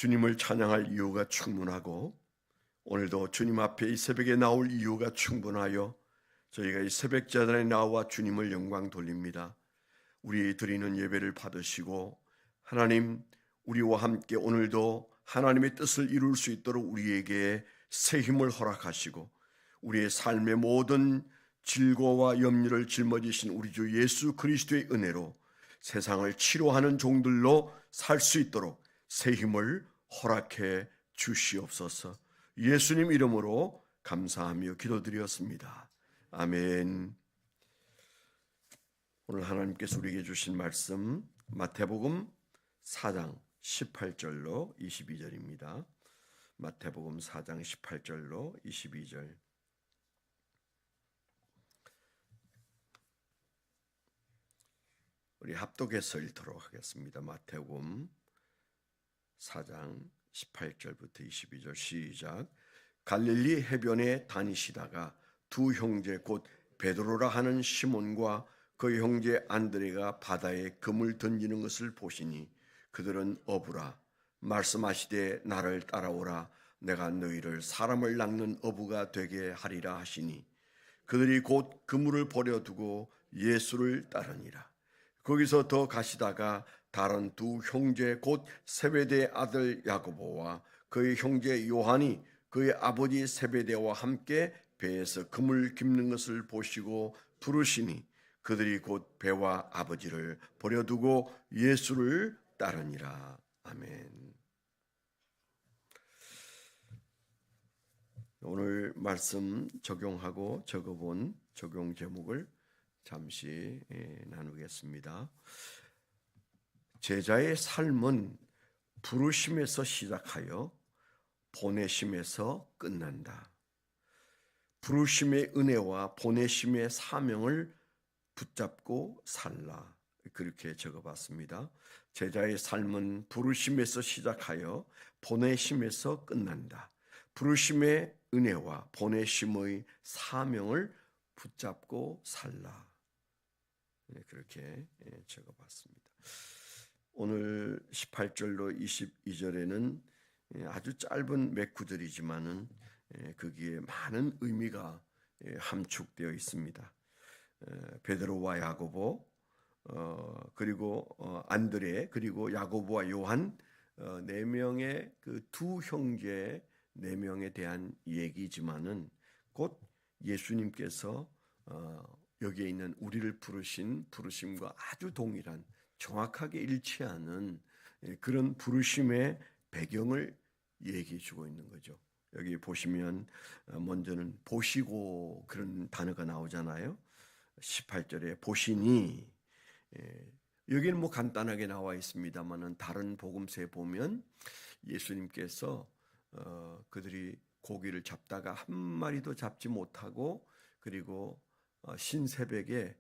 주님을 찬양할 이유가 충분하고 오늘도 주님 앞에 이 새벽에 나올 이유가 충분하여 저희가 이 새벽 제단에 나와 주님을 영광 돌립니다. 우리 드리는 예배를 받으시고 하나님 우리와 함께 오늘도 하나님의 뜻을 이룰 수 있도록 우리에게 새 힘을 허락하시고 우리의 삶의 모든 질고와 염려를 짊어지신 우리 주 예수 그리스도의 은혜로 세상을 치료하는 종들로 살 수 있도록 새 힘을 허락해 주시옵소서. 예수님 이름으로 감사하며 기도드렸습니다. 아멘. 오늘 하나님께서 우리에게 주신 말씀 마태복음 4장 18절로 22절입니다. 마태복음 4장 18절로 22절. 우리 합독해서 읽도록 하겠습니다. 마태복음 4장 18절부터 22절 시작. 갈릴리 해변에 다니시다가 두 형제 곧 베드로라 하는 시몬과 그 형제 안드레가 바다에 금을 던지는 것을 보시니 그들은 어부라. 말씀하시되 나를 따라오라. 내가 너희를 사람을 낚는 어부가 되게 하리라 하시니 그들이 곧 그물을 버려두고 예수를 따르니라. 거기서 더 가시다가 다른 두 형제 곧 세베대의 아들 야고보와 그의 형제 요한이 그의 아버지 세베대와 함께 배에서 금을 깁는 것을 보시고 부르시니 그들이 곧 배와 아버지를 버려두고 예수를 따르니라. 아멘. 오늘 말씀 적용하고 적어본 적용 제목을 잠시 나누겠습니다. 제자의 삶은 부르심에서 시작하여 보내심에서 끝난다. 부르심의 은혜와 보내심의 사명을 붙잡고 살라. 그렇게 적어봤습니다. 제자의 삶은 부르심에서 시작하여 보내심에서 끝난다. 부르심의 은혜와 보내심의 사명을 붙잡고 살라. 그렇게 적어봤습니다. 오늘 18절로 22절에는 아주 짧은 몇 구절이지만은 거기에 많은 의미가 함축되어 있습니다. 베드로와 야고보 그리고 안드레 그리고 야고보와 요한 네 명의 그 두 형제 네 명에 대한 얘기지만은 곧 예수님께서 여기에 있는 우리를 부르신 부르심과 아주 동일한 정확하게 일치하는 그런 부르심의 배경을 얘기해 주고 있는 거죠. 여기 보시면 먼저는 보시고 그런 단어가 나오잖아요. 18절에 보시니 여기는 뭐 간단하게 나와 있습니다만은 다른 복음서에 보면 예수님께서 그들이 고기를 잡다가 한 마리도 잡지 못하고 그리고 신새벽에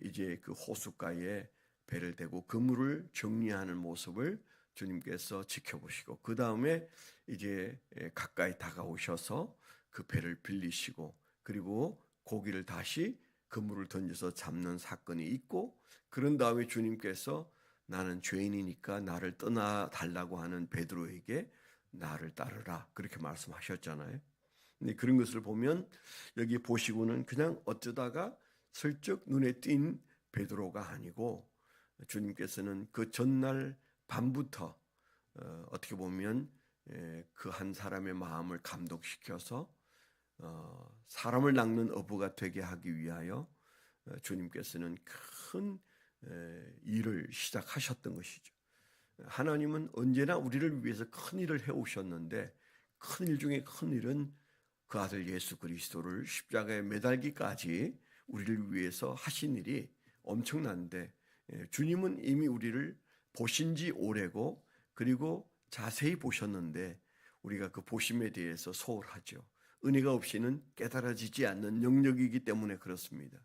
이제 그 호숫가에 배를 대고 그물을 정리하는 모습을 주님께서 지켜보시고 그 다음에 이제 가까이 다가오셔서 그 배를 빌리시고 그리고 고기를 다시 그물을 던져서 잡는 사건이 있고 그런 다음에 주님께서 나는 죄인이니까 나를 떠나 달라고 하는 베드로에게 나를 따르라 그렇게 말씀하셨잖아요. 근데 그런 것을 보면 여기 보시고는 그냥 어쩌다가 슬쩍 눈에 띈 베드로가 아니고 주님께서는 그 전날 밤부터 어떻게 보면 그 한 사람의 마음을 감독시켜서 사람을 낚는 어부가 되게 하기 위하여 주님께서는 큰 일을 시작하셨던 것이죠. 하나님은 언제나 우리를 위해서 큰 일을 해오셨는데 큰 일 중에 큰 일은 그 아들 예수 그리스도를 십자가에 매달기까지 우리를 위해서 하신 일이 엄청난데 주님은 이미 우리를 보신 지 오래고 그리고 자세히 보셨는데 우리가 그 보심에 대해서 소홀하죠. 은혜가 없이는 깨달아지지 않는 영역이기 때문에 그렇습니다.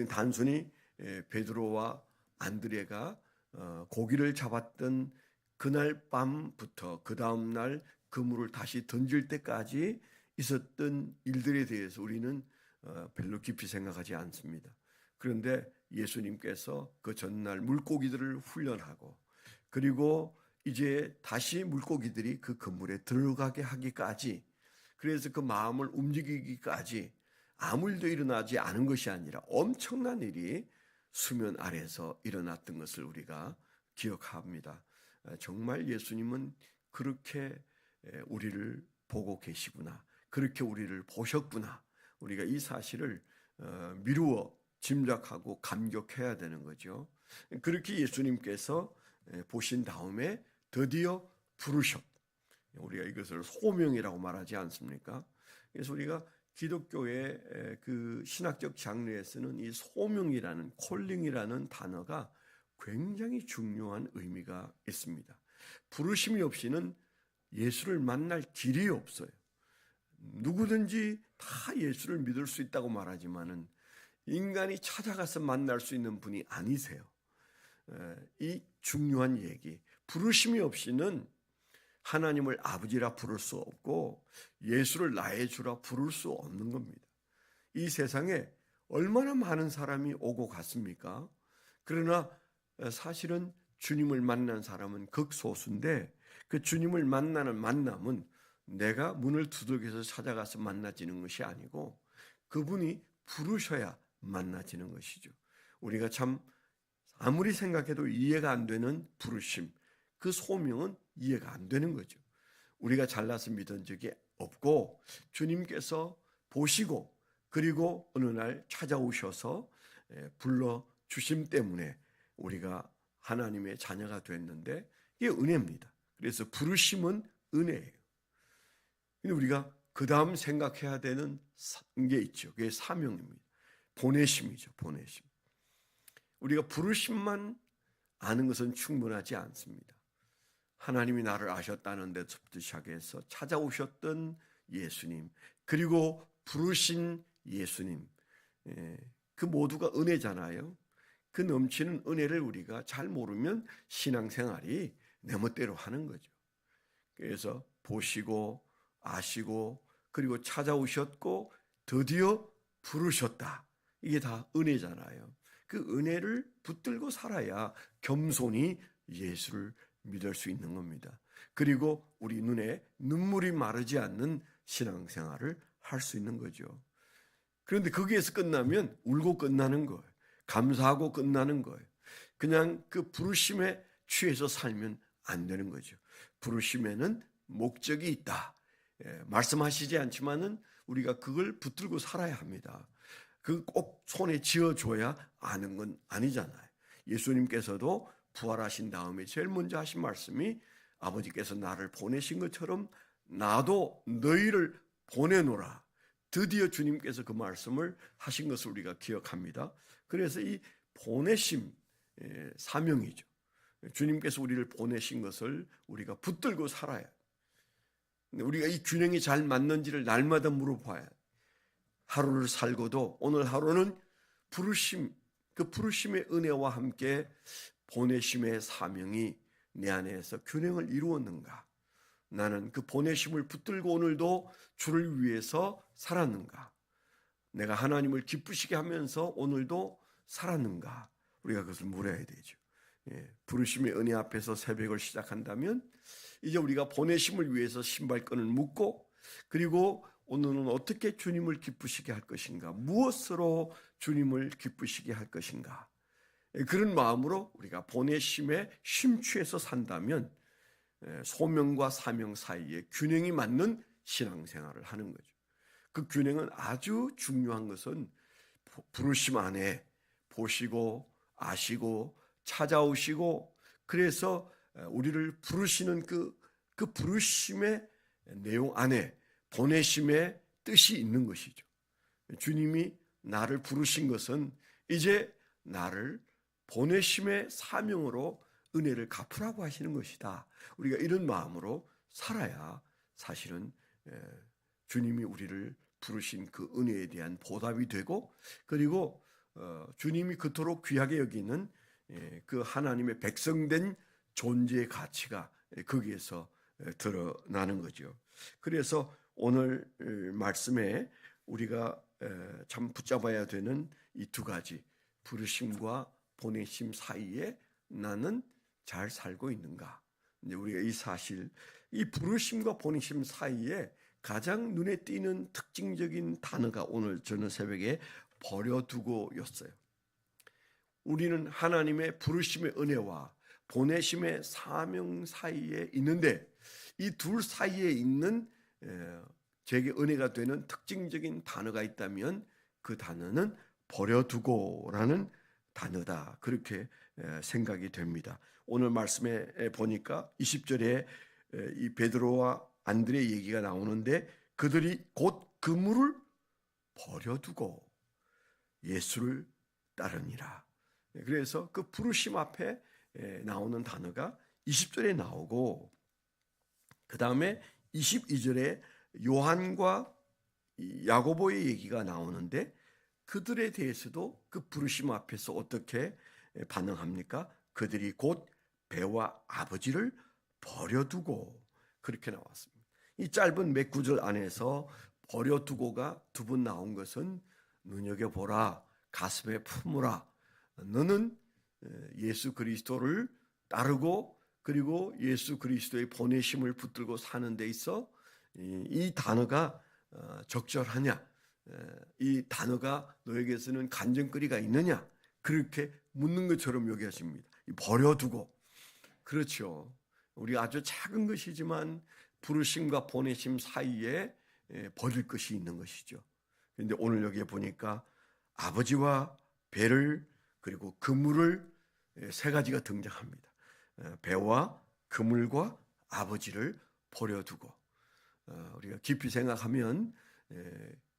단순히 베드로와 안드레가 고기를 잡았던 그날 밤부터 그 다음날 그물을 다시 던질 때까지 있었던 일들에 대해서 우리는 별로 깊이 생각하지 않습니다. 그런데 예수님께서 그 전날 물고기들을 훈련하고 그리고 이제 다시 물고기들이 그 그물에 들어가게 하기까지, 그래서 그 마음을 움직이기까지 아무 일도 일어나지 않은 것이 아니라 엄청난 일이 수면 아래에서 일어났던 것을 우리가 기억합니다. 정말 예수님은 그렇게 우리를 보고 계시구나, 그렇게 우리를 보셨구나, 우리가 이 사실을 미루어 짐작하고 감격해야 되는 거죠. 그렇게 예수님께서 보신 다음에 드디어 부르셨. 우리가 이것을 소명이라고 말하지 않습니까? 그래서 우리가 기독교의 그 신학적 장르에서는 이 소명이라는, 콜링이라는 단어가 굉장히 중요한 의미가 있습니다. 부르심이 없이는 예수를 만날 길이 없어요. 누구든지 다 예수를 믿을 수 있다고 말하지만은 인간이 찾아가서 만날 수 있는 분이 아니세요. 이 중요한 얘기, 부르심이 없이는 하나님을 아버지라 부를 수 없고 예수를 나의 주라 부를 수 없는 겁니다. 이 세상에 얼마나 많은 사람이 오고 갔습니까? 그러나 사실은 주님을 만난 사람은 극소수인데, 그 주님을 만나는 만남은 내가 문을 두들겨서 찾아가서 만나지는 것이 아니고 그분이 부르셔야 만나지는 것이죠. 우리가 참 아무리 생각해도 이해가 안 되는 부르심, 그 소명은 이해가 안 되는 거죠. 우리가 잘나서 믿은 적이 없고 주님께서 보시고 그리고 어느 날 찾아오셔서 불러주심 때문에 우리가 하나님의 자녀가 됐는데, 이게 은혜입니다. 그래서 부르심은 은혜예요. 근데 우리가 그 다음 생각해야 되는 게 있죠. 그게 사명입니다. 보내심이죠. 보내심. 우리가 부르심만 아는 것은 충분하지 않습니다. 하나님이 나를 아셨다는 데서부터 시작해서 찾아오셨던 예수님, 그리고 부르신 예수님, 그 모두가 은혜잖아요. 그 넘치는 은혜를 우리가 잘 모르면 신앙생활이 내 멋대로 하는 거죠. 그래서 보시고 아시고 그리고 찾아오셨고 드디어 부르셨다. 이게 다 은혜잖아요. 그 은혜를 붙들고 살아야 겸손히 예수를 믿을 수 있는 겁니다. 그리고 우리 눈에 눈물이 마르지 않는 신앙생활을 할 수 있는 거죠. 그런데 거기에서 끝나면 울고 끝나는 거예요. 감사하고 끝나는 거예요. 그냥 그 부르심에 취해서 살면 안 되는 거죠. 부르심에는 목적이 있다. 말씀하시지 않지만은 우리가 그걸 붙들고 살아야 합니다. 그 꼭 손에 쥐어줘야 아는 건 아니잖아요. 예수님께서도 부활하신 다음에 제일 먼저 하신 말씀이 아버지께서 나를 보내신 것처럼 나도 너희를 보내노라. 드디어 주님께서 그 말씀을 하신 것을 우리가 기억합니다. 그래서 이 보내심, 사명이죠. 주님께서 우리를 보내신 것을 우리가 붙들고 살아야, 우리가 이 균형이 잘 맞는지를 날마다 물어봐야, 하루를 살고도 오늘 하루는 부르심, 그 부르심의 은혜와 함께 보내심의 사명이 내 안에서 균형을 이루었는가? 나는 그 보내심을 붙들고 오늘도 주를 위해서 살았는가? 내가 하나님을 기쁘시게 하면서 오늘도 살았는가? 우리가 그것을 물어야 되죠. 부르심의 은혜 앞에서 새벽을 시작한다면 이제 우리가 보내심을 위해서 신발끈을 묶고, 그리고 오늘은 어떻게 주님을 기쁘시게 할 것인가? 무엇으로 주님을 기쁘시게 할 것인가? 그런 마음으로 우리가 보내심에 심취해서 산다면 소명과 사명 사이에 균형이 맞는 신앙생활을 하는 거죠. 그 균형은 아주 중요한 것은 부르심 안에 보시고 아시고 찾아오시고, 그래서 우리를 부르시는 그 부르심의 내용 안에 보내심의 뜻이 있는 것이죠. 주님이 나를 부르신 것은 이제 나를 보내심의 사명으로 은혜를 갚으라고 하시는 것이다. 우리가 이런 마음으로 살아야 사실은 주님이 우리를 부르신 그 은혜에 대한 보답이 되고, 그리고 주님이 그토록 귀하게 여기는 그 하나님의 백성된 존재의 가치가 거기에서 드러나는 거죠. 그래서 오늘 말씀에 우리가 참 붙잡아야 되는 이 두 가지, 부르심과 보내심 사이에 나는 잘 살고 있는가? 이제 우리가 이 사실, 이 부르심과 보내심 사이에 가장 눈에 띄는 특징적인 단어가 오늘 저는 새벽에 버려두고였어요. 우리는 하나님의 부르심의 은혜와 보내심의 사명 사이에 있는데, 이 둘 사이에 있는 제게 은혜가 되는 특징적인 단어가 있다면 그 단어는 버려두고라는 단어다, 그렇게 생각이 됩니다. 오늘 말씀에 보니까 20절에 이 베드로와 안드레 얘기가 나오는데, 그들이 곧 그물을 버려두고 예수를 따르니라. 그래서 그 부르심 앞에 나오는 단어가 20절에 나오고, 그 다음에 22절에 요한과 야고보의 얘기가 나오는데, 그들에 대해서도 그 부르심 앞에서 어떻게 반응합니까? 그들이 곧 배와 아버지를 버려두고, 그렇게 나왔습니다. 이 짧은 몇 구절 안에서 버려두고가 두 번 나온 것은 눈여겨보라, 가슴에 품으라, 너는 예수 그리스도를 따르고 그리고 예수 그리스도의 보내심을 붙들고 사는 데 있어 이 단어가 적절하냐, 이 단어가 너에게서는 간증거리가 있느냐, 그렇게 묻는 것처럼 여겨집니다. 버려두고, 그렇죠. 우리 아주 작은 것이지만 부르심과 보내심 사이에 버릴 것이 있는 것이죠. 그런데 오늘 여기에 보니까 아버지와 배를 그리고 그물을, 세 가지가 등장합니다. 배와 그물과 아버지를 버려두고, 우리가 깊이 생각하면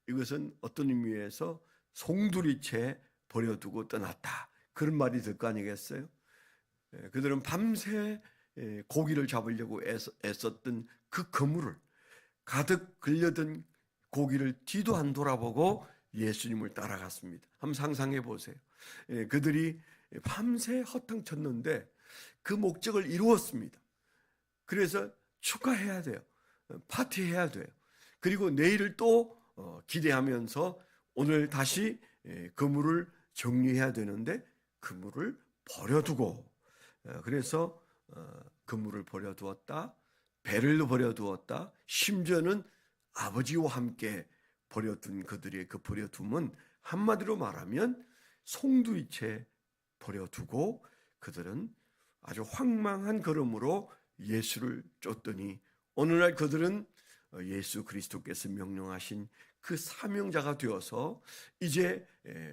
이것은 어떤 의미에서 송두리째 버려두고 떠났다, 그런 말이 될 거 아니겠어요? 그들은 밤새 고기를 잡으려고 애썼던 그 그물을, 가득 걸려든 고기를 뒤도 안 돌아보고 예수님을 따라갔습니다. 한번 상상해 보세요. 그들이 밤새 허탕쳤는데 그 목적을 이루었습니다. 그래서 축하해야 돼요. 파티해야 돼요. 그리고 내일을 또 기대하면서 오늘 다시 그물을 정리해야 되는데 그물을 버려두고, 그래서 그물을 버려두었다, 배를 버려두었다, 심지어는 아버지와 함께 버려둔 그들의 그 버려둠은 한마디로 말하면 송두리째 버려두고 그들은 아주 황망한 걸음으로 예수를 쫓더니, 어느 날 그들은 예수 그리스도께서 명령하신 그 사명자가 되어서 이제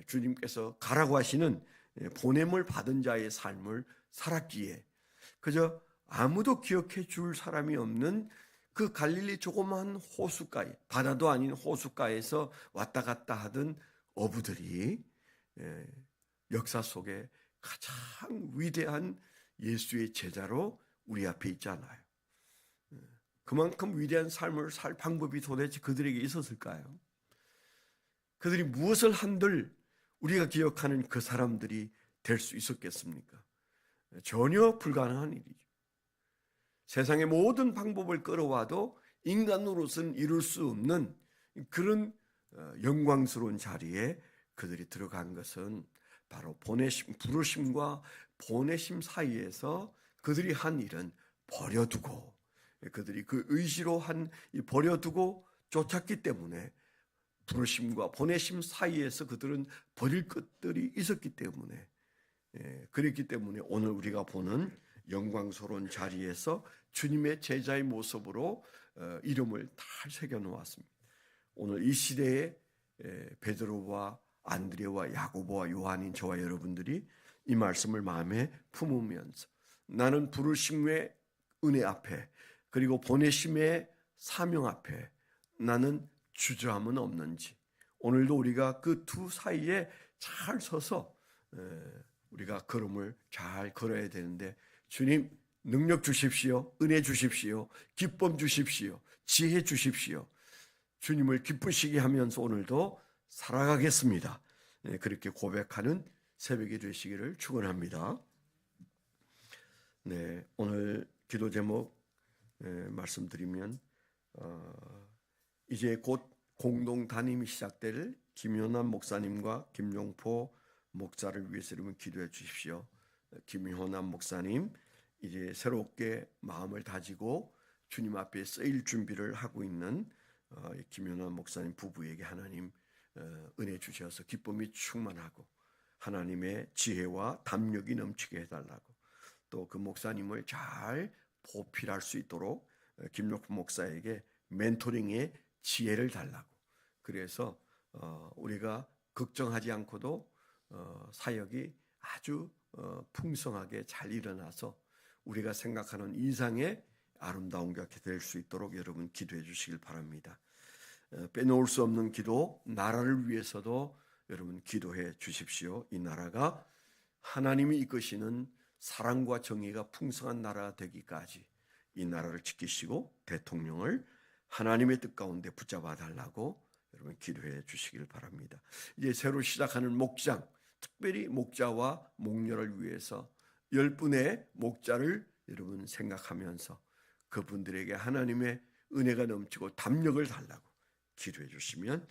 주님께서 가라고 하시는 보냄을 받은 자의 삶을 살았기에, 그저 아무도 기억해 줄 사람이 없는 그 갈릴리 조그마한 호숫가에, 바다도 아닌 호숫가에서 왔다 갔다 하던 어부들이 역사 속에 가장 위대한 예수의 제자로 우리 앞에 있잖아요. 그만큼 위대한 삶을 살 방법이 도대체 그들에게 있었을까요? 그들이 무엇을 한들 우리가 기억하는 그 사람들이 될 수 있었겠습니까? 전혀 불가능한 일이죠. 세상의 모든 방법을 끌어와도 인간으로서는 이룰 수 없는 그런 영광스러운 자리에 그들이 들어간 것은 바로 부르심과 보내심 사이에서 그들이 한 일은 버려두고, 그들이 그 의지로 한 이 버려두고 쫓았기 때문에, 부르심과 보내심 사이에서 그들은 버릴 것들이 있었기 때문에, 그랬기 때문에 오늘 우리가 보는 영광스러운 자리에서 주님의 제자의 모습으로 이름을 다 새겨 놓았습니다. 오늘 이 시대에 베드로와 안드레와 야고보와 요한인 저와 여러분들이 이 말씀을 마음에 품으면서 나는 부르심의 은혜 앞에 그리고 보내심의 사명 앞에 나는 주저함은 없는지, 오늘도 우리가 그 두 사이에 잘 서서 우리가 걸음을 잘 걸어야 되는데, 주님 능력 주십시오, 은혜 주십시오, 기쁨 주십시오, 지혜 주십시오. 주님을 기쁘시게 하면서 오늘도 살아가겠습니다. 그렇게 고백하는 새벽이 되시기를 축원합니다. 네, 오늘 기도 제목 말씀드리면 이제 곧 공동 담임이 시작될 김효남 목사님과 김용포 목사를 위해서 여러분 기도해 주십시오. 김효남 목사님, 이제 새롭게 마음을 다지고 주님 앞에 쓰일 준비를 하고 있는 김연아 목사님 부부에게 하나님 은혜 주셔서 기쁨이 충만하고 하나님의 지혜와 담력이 넘치게 해달라고, 또 그 목사님을 잘 보필할 수 있도록 김용품 목사에게 멘토링의 지혜를 달라고, 그래서 우리가 걱정하지 않고도 사역이 아주 풍성하게 잘 일어나서 우리가 생각하는 이상의 아름다운 게 될 수 있도록 여러분 기도해 주시길 바랍니다. 빼놓을 수 없는 기도, 나라를 위해서도 여러분 기도해 주십시오. 이 나라가 하나님이 이끄시는 사랑과 정의가 풍성한 나라가 되기까지 이 나라를 지키시고 대통령을 하나님의 뜻 가운데 붙잡아 달라고 여러분 기도해 주시길 바랍니다. 이제 새로 시작하는 목장, 특별히 목자와 목녀를 위해서 10분의 목자를 여러분 생각하면서 그분들에게 하나님의 은혜가 넘치고 담력을 달라고 기도해 주시면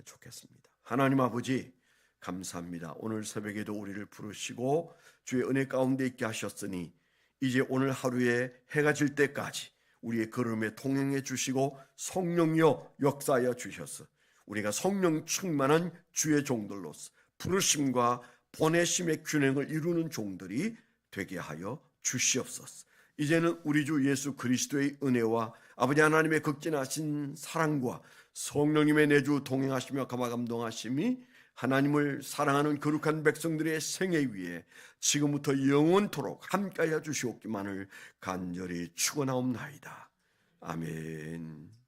좋겠습니다. 하나님 아버지 감사합니다. 오늘 새벽에도 우리를 부르시고 주의 은혜 가운데 있게 하셨으니 이제 오늘 하루에 해가 질 때까지 우리의 걸음에 통행해 주시고 성령여 역사하여 주셔서 우리가 성령 충만한 주의 종들로서 부르심과 보내심의 균형을 이루는 종들이 되게 하여 주시옵소서. 이제는 우리 주 예수 그리스도의 은혜와 아버지 하나님의 극진하신 사랑과 성령님의 내주 동행하시며 감화 감동하심이 하나님을 사랑하는 거룩한 백성들의 생애 위에 지금부터 영원토록 함께하여 주시옵기만을 간절히 축원하옵나이다. 아멘.